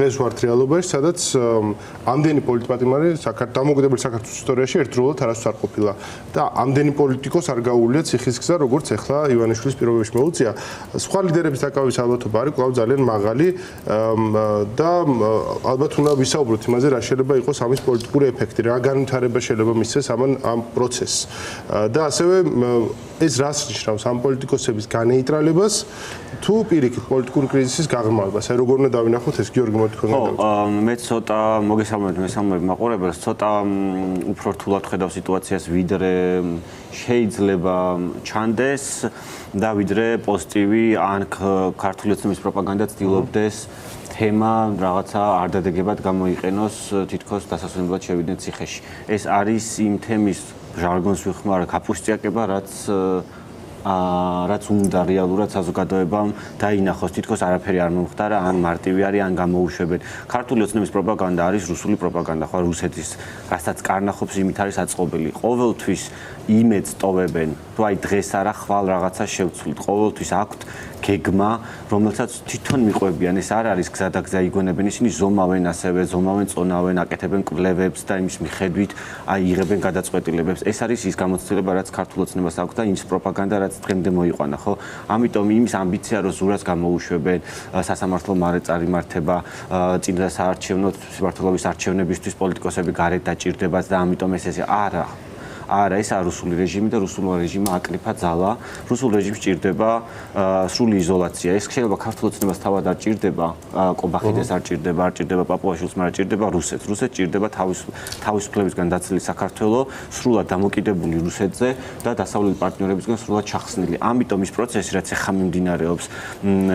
დღეს ვართ რეალობაში, სადაც ამდენი პოლიტპატიმარი დამოუკიდებელი საქართველოს ისტორიაში ერთდროულად არასდროს არ ყოფილა და ამდენი პოლიტიკოს არ გაუვლია ციხის გზა, როგორც ახლა ივანიშვილის პირობებში მოუწია. სხვა ლიდერების დაკავების ალბათობა არის კვლავ ძალიან მაღალი და ალბათ უნდა ვისაუბროთ იმაზე, რა შეიძლება იყოს ამის პოლიტიკური ეფექტი, რა განვითარება შეიძლება მისცეს ამ პროცესს. და ასევე ეს რას ნიშნავს ამ პოლიტიკოსების განეიტრალებას თუ პირიქით პოლიტიკური კრიზისის გაღრმავებას. აი როგორ უნდა დავინახოთ ეს გიორგი მოთხოვნა. მე ცოტა მოგესალმებით მესამეები მაყურებელს, ცოტა უფრო რთულად ხედავ სიტუაციას, ვიდრე შეიძლება ჩანდეს და ვიდრე პოზიტივი ან ქართული ოცნების პროპაგანდა ცდილობდეს თემა რაღაცა არ დადეგებად გამოიყენოს, თითქოს დასასვენებლად შევიდნენ ციხეში. ეს არის იმ თემის ჟარგონს ვიხმარ კაპუსტიაკება, რაც უნდა რეალურად საზოგადოებამ დაინახოს, თითქოს არაფერი არ მომხდარა, ან მარტივი არის, ან გამოუშვებენ. ქართული ოცნების პროპაგანდა არის რუსული პროპაგანდა, ხო, რუსეთის რასაც კარნახობს, იმით არის აწყობილი. ყოველთვის იმედს ტოვებენ, თუ აი დღეს არა ხვალ რაღაცა შევცვლით. ყოველთვის აქვთ გეგმა, რომელსაც თვითონ მიყვებიან. ეს არ არის გზა და გზა იგონებენ, ისინი ზომავენ ასევე, ზომავენ, წონავენ, აკეთებენ კვლევებს და იმის მიხედვით აი იღებენ გადაწყვეტილებებს. ეს არის ის გამოცდილება, რაც ქართულ ოცნებას აქვს და ის პროპაგანდა, რაც დღემდე მოიყვანა, ხო? ამიტომ იმის ამბიცია, რომ ზურას გამოუშვებენ, სასამართლო წარიმართება, წინდა საარჩევნო მმართველობის არჩევნებისთვის პოლიტიკოსები გარეთ დაჭირდებათ და ამიტომ ეს არა, ეს არის რუსული რეჟიმი და რუსულმა რეჟიმმა აკრიფა ძალა. რუსულ რეჟიმს ჭირდება სრული იზოლაცია. ეს შეიძლება ქართულ ოცნებას თავად არ ჭირდება, კობახიძეს არ ჭირდება პაპუაშვილს, მაგრამ ჭირდება რუსეთს. რუსეთს ჭირდება თავისუფლებისგან დაცლილი საქართველო, სრულად დამოკიდებული რუსეთზე და დასავლელი პარტნიორებისგან სრულად ჩახსნილი. ამიტომ ის პროცესი, რაც ახლა მიმდინარეობს,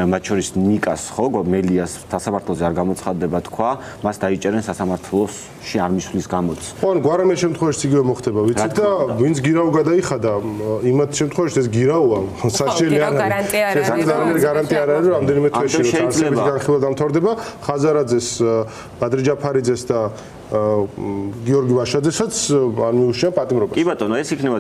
მათ შორის ნიკას, ხო, მელიას სასამართლოზე არ გამოცხადდება თქვა, მას დაიჭერენ სასამართლოში არ მისვლის გამოც. ხო, გვარამე შემთხვევაში იგივე მოხდება, ვიცით და ვინც გირაუ გადაიხადა, იმათ შემთხვევაში ეს გირაუა, საშელი არ არის. გარანტია არ არის, რომ ამდენიმე თვეში რომ არსების განხილვა დამთავრდება, ხაზარაძეს, ბადრი ჯაფარიძეს და გიორგი ვაშაძესაც არ მიუშია პატიმრობა. კი ბატონო, ეს იქნება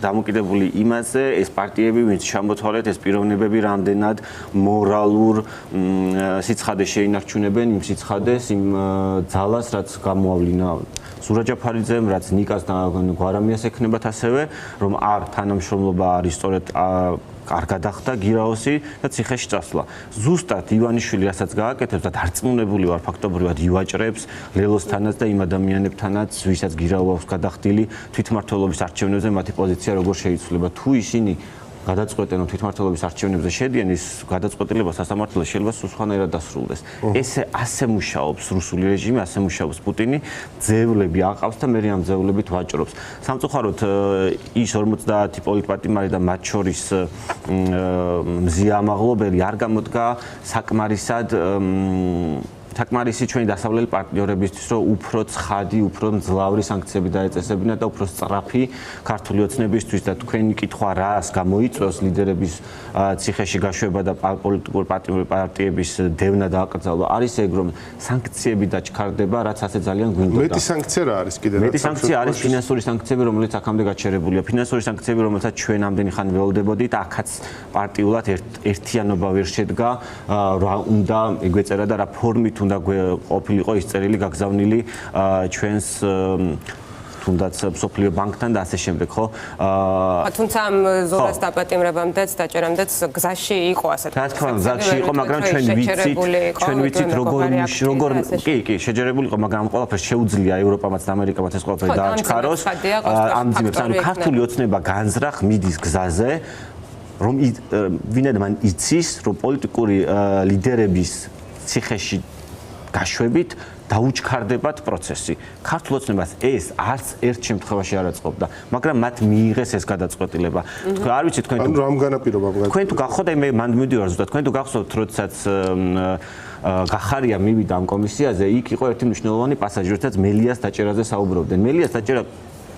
დამოკიდებული იმაზე, ეს პარტიები, ვინც ჩამოთვალეთ, ეს პიროვნებები რამდენად მორალურ სიცხადეს შეინარჩუნებენ იმ სიცხადეს, იმ ძალას, რაც გამოავლინა ზურა ჯაფარიძემ, რაც ნიკას და გვარამიას ექნებათ ასევე, რომ არ თანამშრომლობა არის სწორედ არ გადახდა გირაოსი და ციხეში წასვლა. ზუსტად ივანიშვილი რასაც გააკეთებს და დარწმუნებული ვარ ფაქტობრივად ივაჭრებს ლელოსთანაც და იმ ადამიანებთანაც, ვისაც გირაუ აქვს გადახდილი თვითმმართველობის არჩევნებზე მათი პოზიცია როგორ შეიცვლება. თუ ისინი გადაწყვეტენ, რომ თვითმმართველობის არჩევნებზე შედიან, ის გადაწყვეტილება სასამართლოში შეიძლება სხვანაირად დასრულდეს. ესე ასე მუშაობს რუსული რეჟიმი, ასე მუშაობს პუტინი, ძევლები აყავს და მე ამ ძევლებით ვაჭრობს. სამწუხაროდ ის 50 პოლიტპატიმარი და მათ შორის მზია ამაღლობელი არ გამოდგა საკმარისად საკმარისი ჩვენი დასავლელი პარტნიორებისთვის, რომ უფრო ცხადი, უფრო მძლავრი სანქციები დაეწესებინა და უფრო სწრაფი ქართული ოცნებისთვის და თქვენი კითხვა რას გამოიწვევს ლიდერების ციხეში გაშვება და პოლიტიკური პარტიების დევნა და აკრძალვა, არის ეგ, რომ სანქციები დაჩქარდება, რაც ასე ძალიან გვინდოდა. მეტი სანქცია რა არის კიდე? მეტი სანქცია არის ფინანსური სანქციები, რომელიც აქამდე გაჩერებულია. ფინანსური სანქციები, რომელსაც ჩვენ ამდენი ხანი ველოდებოდით, აქაც პარტიულად ერთიანობა ვერ შედგა, რა უნდა ეგვეწერა და რა ფორმით უნდა ყოფილიყო ის წერილი გაგზავნილი ჩვენს თუნდაც სოფლიო ბანკთან და ასე შემდეგ, ხო? თუმცა ამ ზურას დაპატიმრებამდეც დაჭერამდეც გზაში იყო ასე. რა თქმა უნდა, გზაში იყო, მაგრამ ჩვენ ვიცით როგორ კი, შეჯერებული იყო, მაგრამ ამ ყველაფერს შეუძლია ევროპამაც და ამერიკამაც ეს ყველაფერი დააჩქაროს. ამძიმებს, ანუ ქართული ოცნება განზრახ მიდის გზაზე, რომ ვინმე მან იცის, რომ პოლიტიკური ლიდერების ციხეში გაშვებით დაუჩქარდებათ პროცესი. ქართულ ოცნებას ეს არც ერთ შემთხვევაში არ აწყობდა, მაგრამ მათ მიიღეს ეს გადაწყვეტილება. თქვენ არ ვიცით თქვენ ანუ რამ განაპირობა თქვენ თუ გახოთ, მე მანდ მივიდივარ ზუსტად, თქვენ თუ გახსოვთ, როდესაც გახარია მივიდა ამ კომისიაზე, იქ იყო ერთი მნიშვნელოვანი პასაჟი, როდესაც მელიას დაჭერაზე საუბრობდნენ. მელიას დაჭერა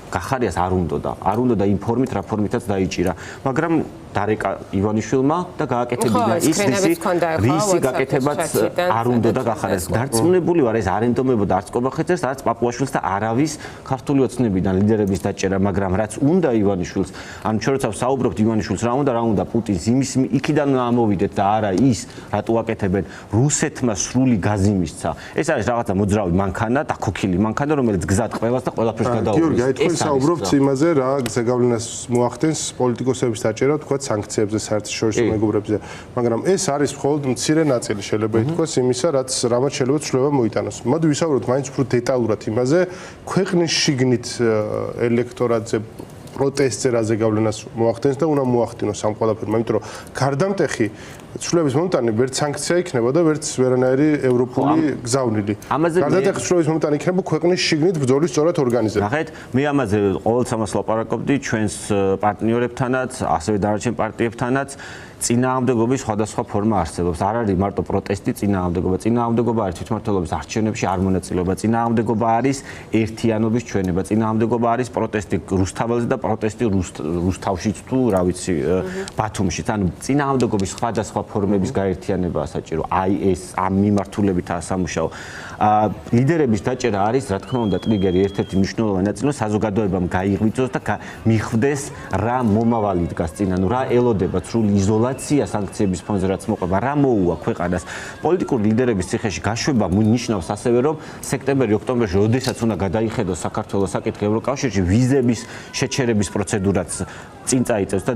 გახარიას არ უნდოდა იმ ფორმით, რა ფორმითაც დაიჭირა, მაგრამ დარეკა ივანიშვილმა და გააკეთებინა ის რისი გაკეთებაც არ უნდა და გახარეს. დარწმუნებული ვარ ეს არ ენდომებოდა არც ყობახეთს, არც პაპუაშვილს და არავის ქართული ოცნებიდან ლიდერების დაჭერა, მაგრამ რაც უნდა ივანიშვილს, ანუ ჩვენ როცა ვსაუბრობთ ივანიშვილს რა უნდა პუტინს იმის იქიდან ამოვიდეთ და არა ის რატო აკეთებენ რუსეთმა სრული გაზი მისცა. ეს არის რაღაცა მოძრავი მანქანა და ქოქილი მანქანა, რომელიც გზად ყველას და ყველაფერს გადაუვლის. გიორგი, აი თქვენ საუბრობთ იმაზე რა ზეგავლენას მოახდენს პოლიტიკოსების დაჭერა, თქვა სანქციებზე, საერთაშორისო მეგობრებზე, მაგრამ ეს არის მხოლოდ მცირე ნაწილი შეიძლება ითქვას იმისა, რაც რამაც შეიძლება ცვლილება მოიტანოს. მოდი ვისაუბროთ მაინც უფრო დეტალურად იმაზე, ქვეყნის შიგნით ელექტორატზე პროტესტზე რა ზეგავლენას მოახდენს და უნდა მოახდინოს ამ ყველაფერმა, იმიტომ რომ გარდამტეხი ცვლილების მომტანი ვერც სანქცია იქნება და ვერც ვერანაირი ევროპული გზავნილი. გარდამტეხი ცვლილების მომტანი იქნება ქვეყნის შიგნით ბრძოლის სწორად ორგანიზება. ნახეთ, მე ამაზე ყოველთვის ამას ლაპარაკობდი ჩვენს პარტნიორებთანაც, ასევე დანარჩენ პარტიებთანაც. წინააღმდეგობის სხვადასხვა ფორმა არსებობს. არ არის მარტო პროტესტი, წინააღმდეგობა. წინააღმდეგობა არის თვითმმართველობის არჩევნებში არ მონაწილეობა. წინააღმდეგობა არის ერთიანობის ჩვენება. წინააღმდეგობა არის პროტესტი რუსთაველზე და პროტესტი რუსთავშიც თუ რა ვიცი ბათუმშიც. ანუ წინააღმდეგობის სხვადასხვა ფორმების გაერთიანებაა საჭირო. აი ეს ამ მიმართულებითაა სამუშაო. ლიდერების დაჭერა არის, რა თქმა უნდა, ტრიგერი ერთ-ერთი მნიშვნელოვანი ნაწილი, საზოგადოებამ გაიღვიძოს და მიხვდეს რა მომავალი დგას წინ, ანუ რა ელოდება სრული იზოლაცია სანქციების ფონზე რაც მოყვება, რა მოუვა ქვეყანას. პოლიტიკური ლიდერების ციხეში გაშვება ნიშნავს ასევე, რომ სექტემბერი-ოქტომბერში, როდესაც უნდა გადაიხედოს საქართველოს საკითხი ევროკავშირში, ვიზების შეჩერების პროცედურაც წინ წაიწევს და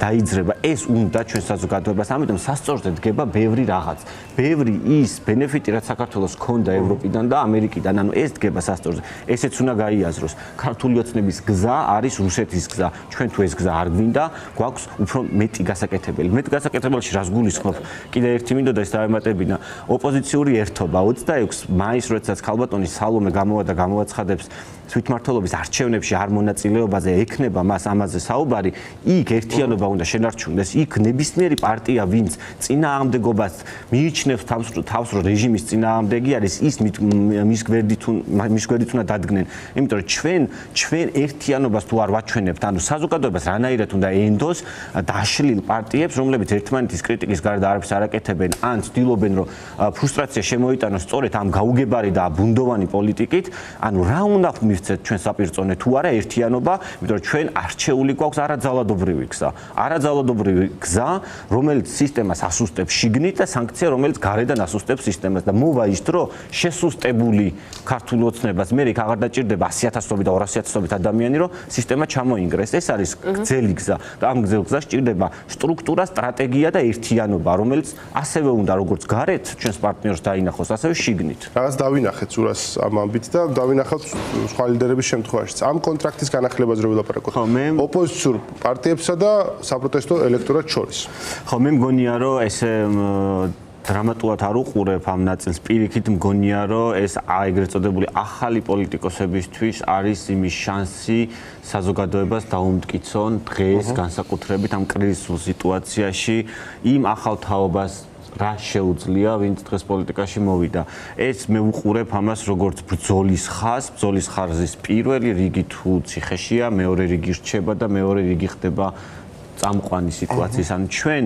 დაიძრება. ეს უნდა ჩვენ საზოგადოებას, ამიტომ სასწორზე დგება ბევრი რაღაც. ბევრი ის ბენეფიტი, რაც საქართველოს ჰქონდა ევროპიდან და ამერიკიდან, ანუ ეს დგება სასწორზე. ესეც უნდა გაიაზროს. ქართული ოცნების გზა არის რუსეთის გზა. ჩვენ თუ ეს გზა არ გვინდა, გვაქვს უფრო მეტი გასაკეთებელი. მეტ გასაკეთებელში რას გულისხმობ? კიდე ერთი მინდოდა ეს დაემატებინა. ოპოზიციური ერთობა 26 მაისს, როდესაც ქალბატონი სალომე გამოვა და გამოაცხადებს თვითმმართველობის არჩევნებში არ მონაწილეობაზე, ექნება მას ამაზე საუბარი, იქ ერთიანობა უნდა შენარჩუნდეს, იქ ნებისმიერი პარტია, ვინც წინააღმდეგობას მიიჩნევს თავს, რომ რეჟიმის წინააღმდეგი არის, ის მის გვერდით უნდა დადგნენ. იმიტომ რომ ჩვენ ერთიანობას თუ არ ვაჩვენებთ, ანუ საზოგადოებას რანაირად უნდა ენდოს დაშლილ პარტიებს, რომლებიც ერთმანეთის კრიტიკის გარდა არაფერს არ აკეთებენ, ან ცდილობენ, რომ ფრუსტრაცია შემოიტანოს სწორედ ამ გაუგებარი და ბუნდოვანი პოლიტიკით, ანუ რა უნდა მივცეთ ჩვენ საპირწონე თუ არა ერთიანობა, იმიტომ რომ ჩვენ არჩეული გვაქვს არაძალადობრივი გზა. არაძალადობრივი გზა, რომელიც სისტემას ასუსტებს შიგნით და სანქცია, რომელიც გარედან ასუსტებს სისტემას და მოვა ის დრო შესუსტებული ქართულ ოცნებას მე იქ აღარ დაჭირდება 100,000-ობით და 200,000-ობით ადამიანი, რომ სისტემა ჩამოინგრეს. ეს არის გრძელი გზა და ამ გრძელ გზას ჭირდება სტრუქტურა, სტრატეგია და ერთიანობა, რომელიც ასევე უნდა როგორც გარეთ ჩვენს პარტნიორს დაინახოს, ასევე შიგნით. რაღაც დავინახეთ სურას ამ ამბით და დავინახავთ სხვა ლიდერების შემთხვევაშიც. ამ კონტრაქტის განახილებაზე რო ვილაპარაკოთ. ოპოზიციურ პარტიებსა და საპროტესტო ელექტორატს შორის. ხო, მე მგონია, რომ ესე დრამატულად არ უყურებ ამ ნაწილს. პირიქით მგონია, რომ ეს ეგრეთ წოდებული ახალი პოლიტიკოსებისთვის არის იმის შანსი საზოგადოებას დაუმტკიცონ დღეს განსაკუთრებით ამ კრიზისულ სიტუაციაში იმ ახალ თაობას რა შეუძლია, ვინც დღეს პოლიტიკაში მოვიდა. ეს მე ვუყურებ ამას როგორც ბრძოლის ხაზს, ბრძოლის ხაზის პირველი რიგი თუ ციხეშია, მეორე რიგი რჩება და მეორე რიგი ხდება წამყვანი სიტუაციის. ანუ ჩვენ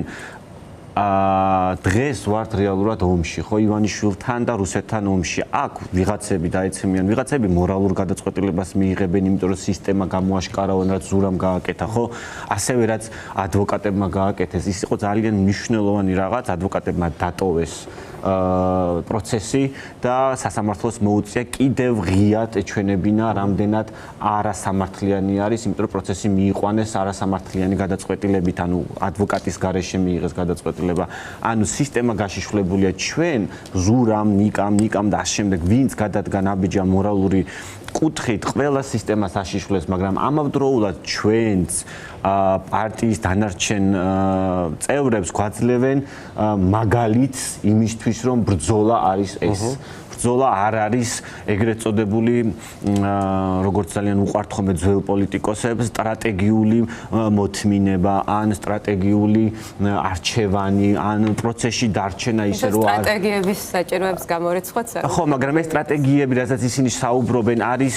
დღეს ვართ რეალურად ომში, ხო, ივანიშვილთან და რუსეთთან ომში. აქ ვიღაცები დაეცემიან, ვიღაცები მორალურ გადაწყვეტილებას მიიღებენ, იმიტომ რომ სისტემა გამოაშკარავენ, რაც ზურამ გააკეთა, ხო? ასევე რაც ადვოკატებმა გააკეთეს, ის იყო ძალიან მნიშვნელოვანი რაღაც, ადვოკატებმა დატოვეს პროცესი და სასამართლოს მოუწია კიდევ ღიად ეჩვენებინა, რამდენად არასამართლიანი არის, იმიტომ რომ პროცესი მიიყვანეს არასამართლიანი გადაწყვეტილებით, ანუ ადვოკატის გარეშე მიიღეს გადაწყვეტილება. ანუ სისტემა გაშიშვლებულია ჩვენ, ზურამ, ნიკამ და ამ შემდეგ, ვინც გადადგა ნაბიჯა მორალური კუთხით ყველა სისტემას აშიშვლეს, მაგრამ ამავდროულად ჩვენც პარტიის დანარჩენ წევრებს გვაძლევენ მაგალითს იმისთვის, რომ ბრძოლა არის ეს. ბრძოლა არ არის ეგრეთ წოდებული, როგორც ძალიან უყვართ ხოლმე ძველ პოლიტიკოსებს, სტრატეგიული მოთმინება ან სტრატეგიული არჩევანი, ან პროცესში დარჩენა ისე რომ სტრატეგიების საჭიროებს გამორიცხოთ. ხო, მაგრამ ეს სტრატეგიები, რასაც ისინი საუბრობენ, არის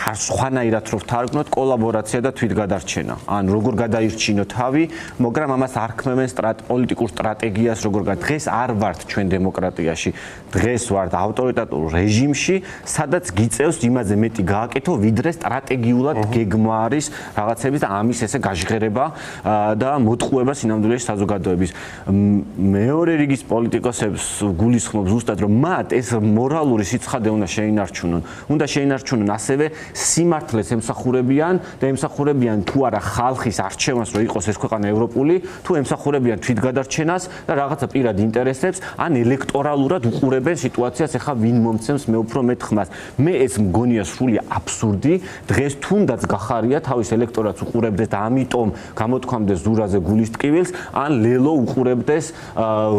სხვანაირად რო ვთარგმნოთ, კოლაბორაცია და თვითგადარჩენა. ან როგორ გადაირჩინო თავი, მაგრამ ამას არ ქმნიან პოლიტიკურ სტრატეგიას, როგორ დღეს არ ვართ ჩვენ დემოკრატიაში. დღეს ვართ ავტორიტარულ რეჟიმში, სადაც გიწევს იმაზე მეტი გააკეთო, ვიდრე სტრატეგიულად გეგმა არის რაღაცების და ამის ესე გაჟღერება და მოტყუება სინამდვილეში საზოგადოების. მეორე რიგის პოლიტიკოსებს გულისხმობ ზუსტად რომ მათ ეს მორალური სიცხადე უნდა შეინარჩუნონ. უნდა შეინარჩუნონ ასევე სიმართლეს ემსახურებიან და ემსახურებიან თუ არა ხალხის არჩევანს რომ იყოს ეს ქვეყანა ევროპული, თუ ემსახურებიან თვითგადარჩენას და რაღაცა პირად ინტერესებს, ან ელექტორალურად უყურებენ სიტუაციას, ეხა ვინ მომცემს მე უფრო მეტ ხმას. მე ეს მგონია სრული აბსურდი. დღეს თუნდაც გახარია თავის ელექტორატს უყურებდეს და ამიტომ გამოთქვამდეს ზურაზე გულის ტკივილს, ან ლელო უყურებდეს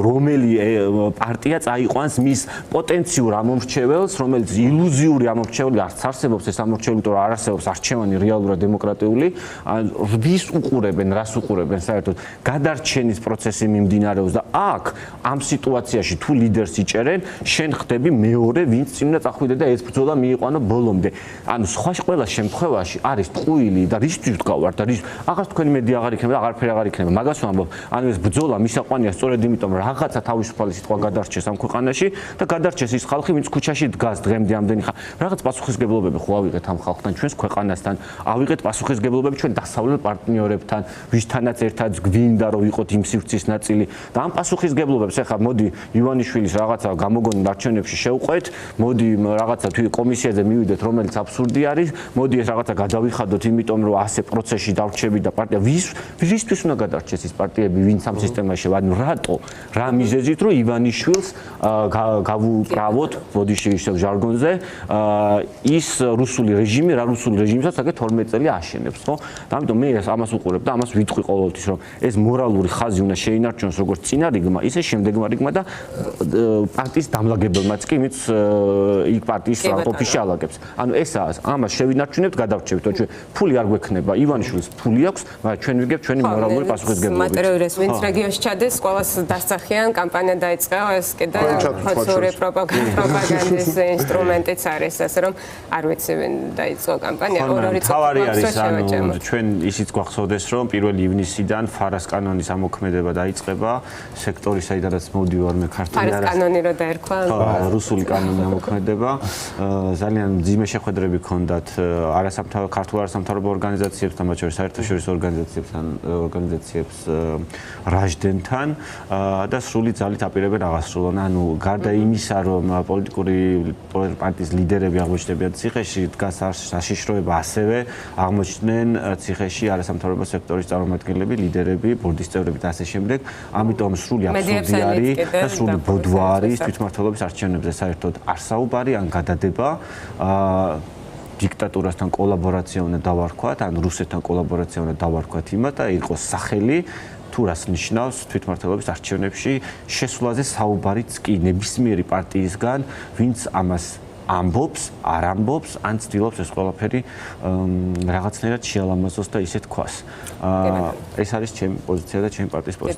რომელი პარტია წაიყვანს მის პოტენციურ ამომრჩეველს, რომელიც ილუზიური ამომრჩეველი არც არსებობს ეს ამომრჩეველი, იმიტომ რომ არ არსებობს არჩევანი რეალურად დემოკრატიული, ვის უყურებენ, რას უყურებენ საერთოდ გადარჩენის პროცესი მიმდინარეობს და აქ ამ სიტუაციაში თუ ლიდერს იჭერენ, შენ ხდები მეორე, ვინც წინ უნდა წახვიდე და ეს ბრძოლა მიიყვანო ბოლომდე. ანუ სხვა ყველა შემთხვევაში არის ტყუილი და რისთვის ვდგავართ და აღარ თქვენი მედი აღარ იქნება და აღარაფერი აღარ იქნება. მაგას ვამბობ, ანუ ეს ბრძოლა მისაყვანია სწორედ იმიტომ, რომ რაღაცა თავისუფალი სიტყვა გადარჩეს ამ ქვეყანაში და გადარჩეს ის ხალხი, ვინც ქუჩაში დგას დღემდე ამდენი ხანი. რაღაც პასუხისგებლობები ხო ავიღეთ ამ ხალხთან, ჩვენს ქვეყანასთან, ავიღეთ პასუხისგებლობები ჩვენ დასავლელ პარტნიორებთან, ვისთანაც ერთად გვინდა რომ ვიყოთ იმ სივრცის ნაწილი და ამ პასუხისგებლობებს ახლა მოდი ივანიშვილის რაღაცა გამოგონილ არჩევნებში შევყვეთ, მოდი რაღაცა კომისიაზე მივიდეთ, რომელიც აბსურდი არის, მოდი ეს რაღაცა გადავიხადოთ, იმიტომ რომ ასე პროცესში დავრჩები და პარტია ვისთვის უნდა გადარჩეს ის პარტიები, ვინც ამ სისტემაში, ანუ რატო, რა მიზეზით რომ ივანიშვილს გავუправოთ, ბოდიში ისევ ჟარგონზე, ის რუსული რეჟიმი, რა რუსული რეჟიმისაც აგე 12 წელი აშენებს, ხო? და ამიტომ მე ამას უყურებ და ამას ვიტყვი ყოველთვის, რომ ეს მორალური ხაზი უნდა შეინარჩუნოს როგორც წინა რიგმა, ისე შემდეგმა რიგმა და პარტიის დამლაგებელმაც კი, ვინც იქ პარტიის ოფისში ალაგებს. ანუ ესაა, ამას შევინარჩუნებთ, გადავრჩევით, რომ ჩვენ ფული არ გვექნება, ივანიშვილს ფული აქვს, მაგრამ ჩვენ ვიგებთ ჩვენი მორალური პასუხისგებლობით. მატერიალურს ვინც რეგიონში ჩადეს, ყველას დასახიან, კამპანია დაიწყო, ეს კიდე ფასური პროპაგანდის ინსტრუმენტიც არის, ასე რომ არ ვიცი ვინ დაიწყო კამპანია, ორი თავარი არის, ანუ ჩვენ ისიც გვახსოვდეს, რომ 1 ივნისიდან ფარას კანონის ამოქმედება დაიწყება, სექტორი საიდანაც მოვდივარ მე ქართული ფარას კანონი რო დაერქვა, რუსული კანონი ამოქმედება, ძალიან მძიმე შეხვედრები ჰქონდათ ქართულ არასამთავრობო ორგანიზაციებთან, მათ შორის საერთაშორისო ორგანიზაციებს რაჟდენთან და სრული ძალით აპირებენ აღასრულონ. ანუ გარდა იმისა, რომ პოლიტიკური პარტიის ლიდერები აღმოჩნდებიან ციხეში, დგას საშიშროება ასევე აღმოჩნდნენ ციხეში არასამთავრობო სექტორის წარმომადგენლები, ლიდერები, ბორდის წევრები და ასე შემდეგ. ამიტომ სრული აბსურდი არის და სრული ბოდვა არის თვითმმართველობის არჩევნებზე საერთოდ არ საუბარი ან გადადება. დიქტატურასთან კოლაბორაცია უნდა დავარქვათ, ან რუსეთთან კოლაბორაცია უნდა დავარქვათ იმათ და იყოს სახელი თუ რას ნიშნავს თვითმმართველობის არჩევნებში შესვლაზე საუბარიც კი ნებისმიერი პარტიისგან, ვინც ამას ამბობს, არ ამბობს, ან ცდილობს ეს ყველაფერი რაღაცნაირად შეალამაზოს და ისე თქვას. ეს არის ჩემი პოზიცია და ჩემი პარტიის პოზიცია.